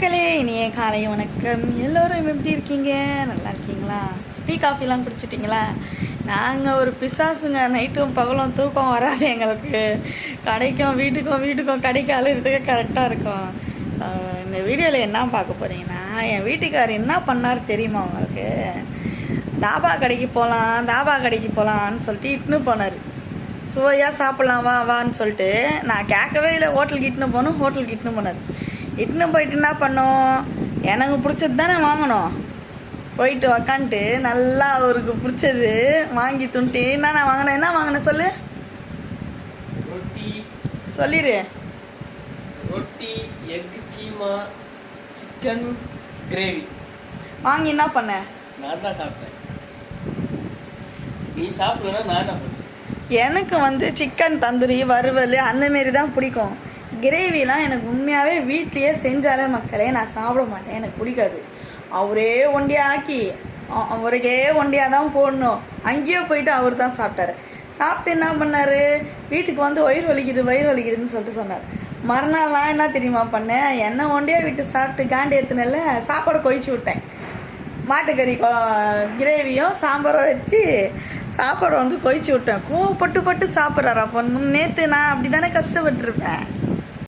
மக்களே, இனிய காலை வணக்கம். எல்லோரும் எப்படி இருக்கீங்க? நல்லா இருக்கீங்களா? டீ காஃபிலாம் குடிச்சிட்டிங்களா? நாங்கள் ஒரு பிசாசுங்க. நைட்டும் பகலும் தூக்கம் வராது எங்களுக்கு. கடைக்கும் வீட்டுக்கும் கடைக்கு அழுகிறதுக்கு கரெக்டாக இருக்கும். இந்த வீடியோவில் என்ன பார்க்க போகிறீங்கன்னா, என் வீட்டுக்கார் என்ன பண்ணார் தெரியுமா உங்களுக்கு? தாபா கடைக்கு போகலான்னு சொல்லிட்டு இட்டுன்னு போனார். சுவையாக சாப்பிட்லாம் வான்னு சொல்லிட்டு. நான் கேட்கவே இல்லை. ஹோட்டலுக்கு இட்டுன்னு போனார். இட்டுன்னு போயிட்டு என்ன பண்ணோம், எனக்கு பிடிச்சது தானே வாங்கணும். போயிட்டு உக்காந்துட்டு நல்லா அவருக்கு பிடிச்சது வாங்கி துண்டி என்ன வாங்கினேன் சொல்லு, சொல்லிடு. ரொட்டி, எக் கீமா, சிக்கன் கிரேவி வாங்கி என்ன பண்ண? நான் தான் சாப்பிட்டேன். நீ சாப்பிடுனா நான் என்ன பண்ணேன்? எனக்கு சிக்கன் தந்தூரி வறுவல் அந்தமாரி தான் பிடிக்கும். கிரேவிலாம் எனக்கு உண்மையாகவே வீட்லேயே செஞ்சாலே மக்களே நான் சாப்பிட மாட்டேன், எனக்கு பிடிக்காது. அவரே ஒண்டியாக தான் போடணும். அங்கேயோ போயிட்டு அவர் தான் சாப்பிட்டாரு. சாப்பிட்டு என்ன பண்ணார், வீட்டுக்கு வந்து வயிறு வலிக்குதுன்னு சொல்லிட்டு சொன்னார். மறுநாள்லாம் என்ன தெரியுமா பண்ணேன், என்ன ஒண்டியாக விட்டு சாப்பிட்டு காண்டி ஏற்றுனல சாப்பாடு கொதிச்சு விட்டேன். மாட்டுக்கறி கிரேவியும் சாம்பாரும் வச்சு சாப்பாடு கொதிச்சு விட்டேன். கோவப்பட்டு சாப்பிட்றாரு. அப்போ நேற்று நான் அப்படி தானே கஷ்டப்பட்டுருப்பேன்.